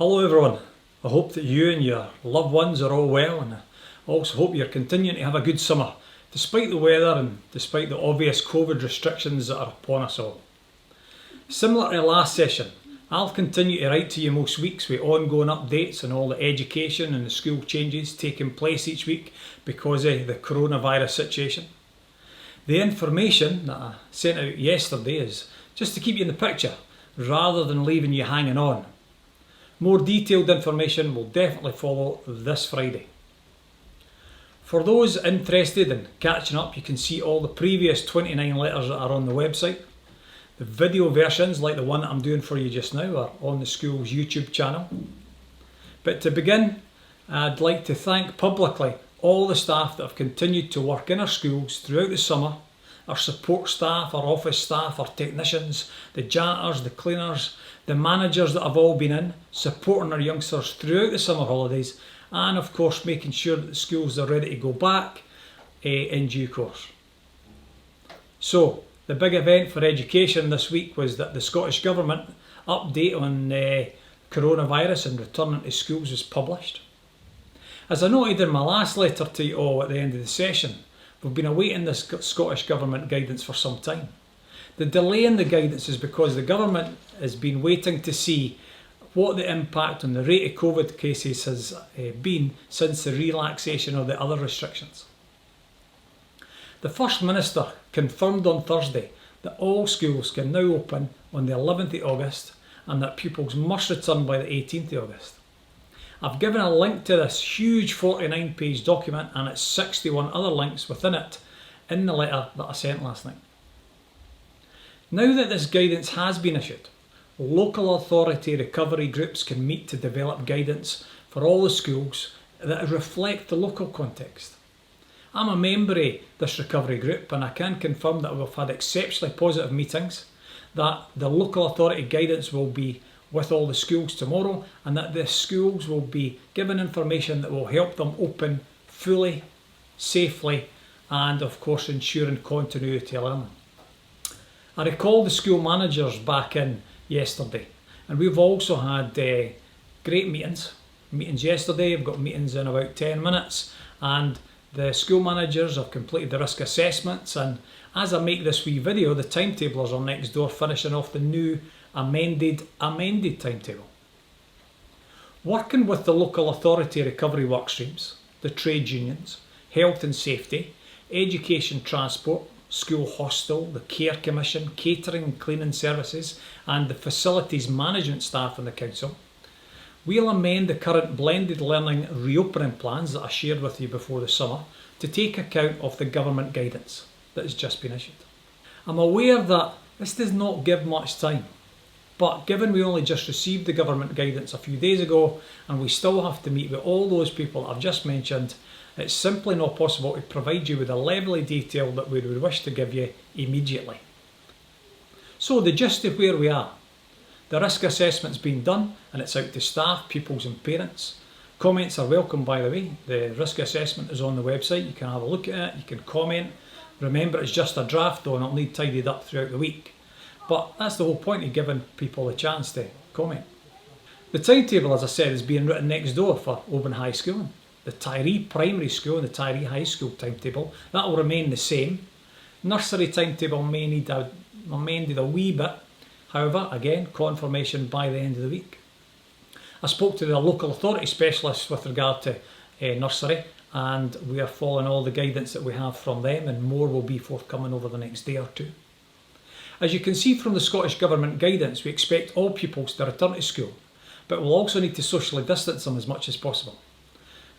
Hello everyone, I hope that you and your loved ones are all well, and I also hope you're continuing to have a good summer despite the weather and despite the obvious COVID restrictions that are upon us all. Similar to last session, I'll continue to write to you most weeks with ongoing updates on all the education and the school changes taking place each week because of the coronavirus situation. The information that I sent out yesterday is just to keep you in the picture rather than leaving you hanging on. More detailed information will definitely follow this Friday. For those interested in catching up, you can see all the previous 29 letters that are on the website. The video versions, like the one that I'm doing for you just now, are on the school's YouTube channel. But to begin, I'd like to thank publicly all the staff that have continued to work in our schools throughout the summer, our support staff, our office staff, our technicians, the janitors, the cleaners, the managers that have all been in, supporting our youngsters throughout the summer holidays, and of course making sure that the schools are ready to go back in due course. So, the big event for education this week was that the Scottish Government update on coronavirus and returning to schools was published. As I noted in my last letter to you all at the end of the session, we've been awaiting the Scottish Government guidance for some time. The delay in the guidance is because the Government has been waiting to see what the impact on the rate of COVID cases has been since the relaxation of the other restrictions. The First Minister confirmed on Thursday that all schools can now open on the 11th of August and that pupils must return by the 18th of August. I've given a link to this huge 49-page document and its 61 other links within it in the letter that I sent last night. Now that this guidance has been issued, local authority recovery groups can meet to develop guidance for all the schools that reflect the local context. I'm a member of this recovery group and I can confirm that we've had exceptionally positive meetings, that the local authority guidance will be with all the schools tomorrow, and that the schools will be given information that will help them open fully, safely, and of course ensuring continuity of learning. I recall the school managers back in yesterday, and we've also had great meetings yesterday. We've got meetings in about 10 minutes, and the school managers have completed the risk assessments, and as I make this wee video, the timetablers are next door finishing off the new amended timetable. Working with the local authority recovery work streams, the trade unions, health and safety, education transport, school hostel, the care commission, catering and cleaning services, and the facilities management staff in the council, we'll amend the current blended learning reopening plans that I shared with you before the summer to take account of the government guidance that has just been issued. I'm aware that this does not give much time, but given we only just received the government guidance a few days ago and we still have to meet with all those people that I've just mentioned, it's simply not possible to provide you with the level of detail that we would wish to give you immediately. So the gist of where we are. The risk assessment's been done and it's out to staff, pupils and parents. Comments are welcome, by the way. The risk assessment is on the website. You can have a look at it, you can comment. Remember, it's just a draft though and it'll need tidied up throughout the week. But that's the whole point of giving people a chance to comment. The timetable, as I said, is being written next door for Oban High School. The Tyree Primary School and the Tyree High School timetable, that will remain the same. Nursery timetable may need amended a wee bit. However, again, confirmation by the end of the week. I spoke to the local authority specialists with regard to nursery, and we are following all the guidance that we have from them, and more will be forthcoming over the next day or two. As you can see from the Scottish Government guidance, we expect all pupils to return to school, but we'll also need to socially distance them as much as possible.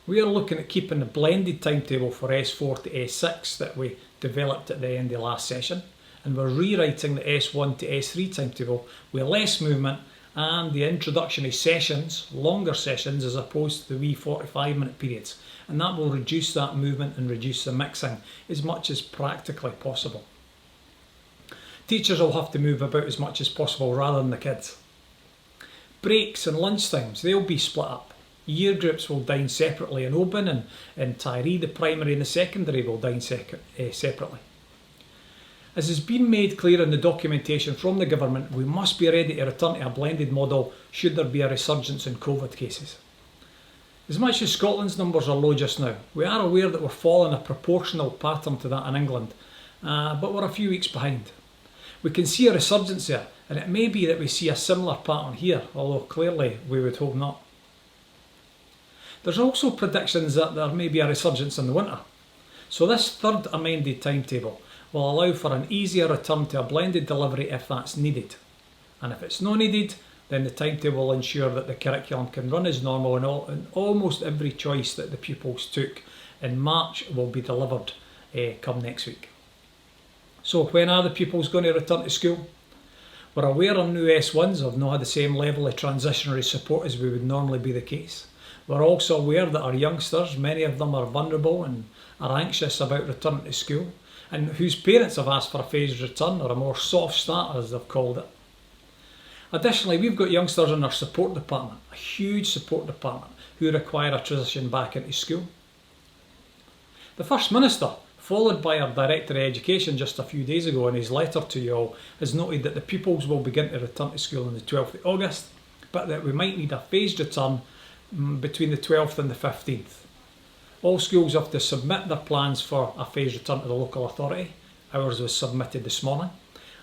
We are looking at keeping the blended timetable for S4 to S6 that we developed at the end of last session, and we're rewriting the S1 to S3 timetable with less movement and the introduction of sessions, longer sessions as opposed to the wee 45-minute periods, and that will reduce that movement and reduce the mixing as much as practically possible. Teachers will have to move about as much as possible rather than the kids. Breaks and lunchtimes, they'll be split up. Year groups will dine separately in Oban, and in Tyree the primary and the secondary will dine separately. As has been made clear in the documentation from the government, we must be ready to return to a blended model should there be a resurgence in COVID cases. As much as Scotland's numbers are low just now, we are aware that we're following a proportional pattern to that in England, but we're a few weeks behind. We can see a resurgence there, and it may be that we see a similar pattern here, although clearly we would hope not. There's also predictions that there may be a resurgence in the winter. So this third amended timetable will allow for an easier return to a blended delivery if that's needed. And if it's not needed, then the timetable will ensure that the curriculum can run as normal and almost every choice that the pupils took in March will be delivered come next week. So when are the pupils going to return to school? We're aware our new S1s have not had the same level of transitionary support as we would normally be the case. We're also aware that our youngsters, many of them are vulnerable and are anxious about returning to school, and whose parents have asked for a phased return or a more soft start as they've called it. Additionally, we've got youngsters in our support department, a huge support department, who require a transition back into school. The First Minister, followed by our Director of Education just a few days ago in his letter to you all, has noted that the pupils will begin to return to school on the 12th of August, but that we might need a phased return between the 12th and the 15th. All schools have to submit their plans for a phased return to the local authority. Ours was submitted this morning,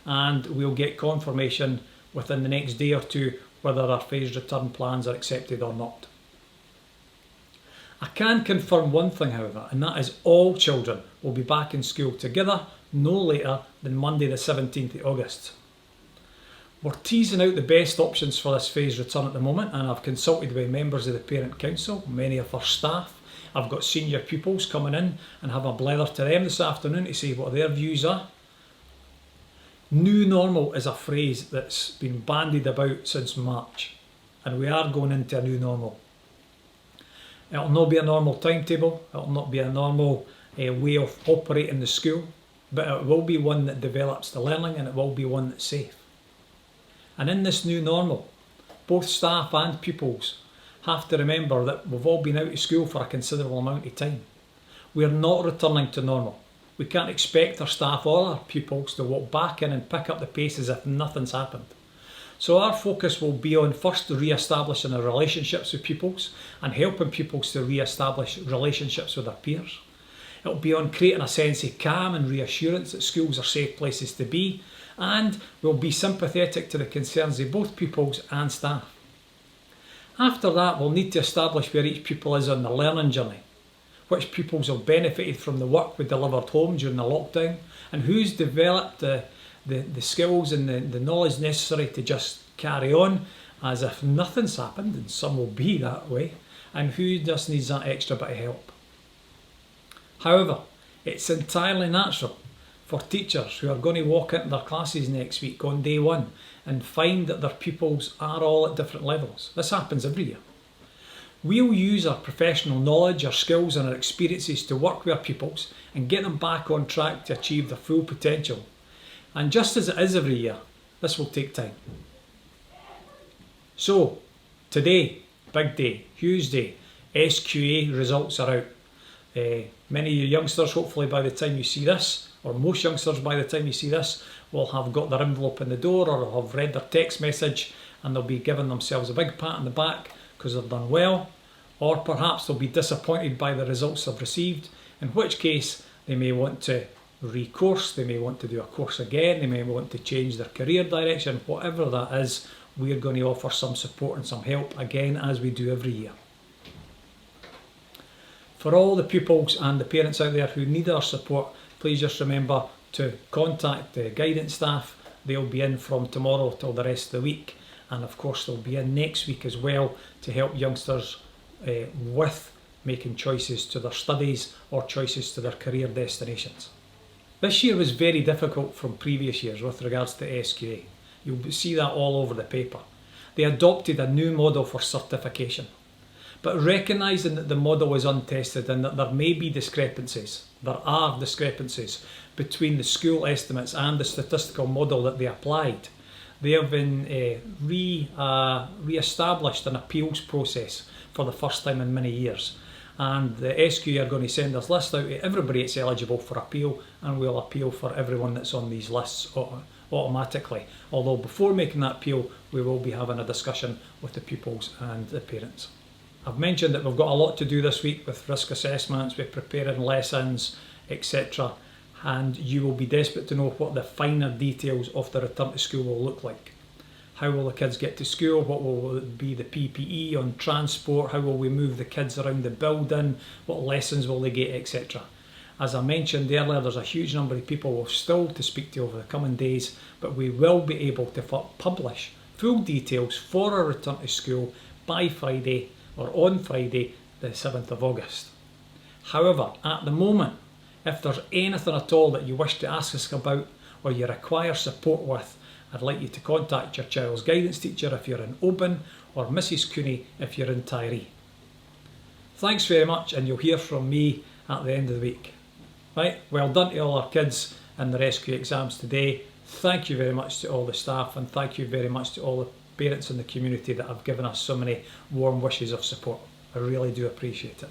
and we'll get confirmation within the next day or two whether our phased return plans are accepted or not. I can confirm one thing, however, and that is all children will be back in school together no later than Monday the 17th of August. We're teasing out the best options for this phased return at the moment, and I've consulted with members of the Parent Council, many of our staff. I've got senior pupils coming in and have a blether to them this afternoon to see what their views are. New normal is a phrase that's been bandied about since March, and we are going into a new normal. It'll not be a normal timetable, it'll not be a normal way of operating the school, but it will be one that develops the learning, and it will be one that's safe. And in this new normal, both staff and pupils have to remember that we've all been out of school for a considerable amount of time. We're not returning to normal. We can't expect our staff or our pupils to walk back in and pick up the pace as if nothing's happened. So our focus will be on first re-establishing our relationships with pupils and helping pupils to re-establish relationships with their peers. It'll be on creating a sense of calm and reassurance that schools are safe places to be, and we'll be sympathetic to the concerns of both pupils and staff. After that, we'll need to establish where each pupil is on the learning journey, which pupils have benefited from the work we delivered home during the lockdown, and who's developed the skills and the knowledge necessary to just carry on as if nothing's happened, and some will be that way, and who just needs that extra bit of help. However, it's entirely natural for teachers who are going to walk into their classes next week on day one and find that their pupils are all at different levels. This happens every year. We'll use our professional knowledge, our skills and our experiences to work with our pupils and get them back on track to achieve their full potential. And just as it is every year, this will take time. So, today, big day, huge day, SQA results are out. Many of you youngsters, hopefully by the time you see this, or most youngsters by the time you see this, will have got their envelope in the door or have read their text message, and they'll be giving themselves a big pat on the back because they've done well, or perhaps they'll be disappointed by the results they've received, in which case they may want to recourse, they may want to do a course again, they may want to change their career direction. Whatever that is, we're going to offer some support and some help again, as we do every year. For all the pupils and the parents out there who need our support, please just remember to contact the guidance staff. They'll be in from tomorrow till the rest of the week, and of course they'll be in next week as well to help youngsters with making choices to their studies or choices to their career destinations. This year was very difficult from previous years with regards to SQA. You'll see that all over the paper. They adopted a new model for certification, but recognising that the model is untested and that there may be discrepancies, there are discrepancies between the school estimates and the statistical model that they applied, they have been re-established an appeals process for the first time in many years. and the SQ are going to send this list out to everybody that's eligible for appeal, and we'll appeal for everyone that's on these lists automatically. Although before making that appeal, we will be having a discussion with the pupils and the parents. I've mentioned that we've got a lot to do this week with risk assessments, with preparing lessons, etc. And you will be desperate to know what the finer details of the return to school will look like. How will the kids get to school? What will be the PPE on transport? How will we move the kids around the building? What lessons will they get, etc. As I mentioned earlier, there's a huge number of people we've still to speak to over the coming days, but we will be able to publish full details for our return to school by Friday, or on Friday the 7th of August. However, at the moment, if there's anything at all that you wish to ask us about or you require support with, I'd like you to contact your child's guidance teacher if you're in Oban, or Mrs Cooney if you're in Tyree. Thanks very much, and you'll hear from me at the end of the week. Right, well done to all our kids in the rescue exams today. Thank you very much to all the staff, and thank you very much to all the parents in the community that have given us so many warm wishes of support. I really do appreciate it.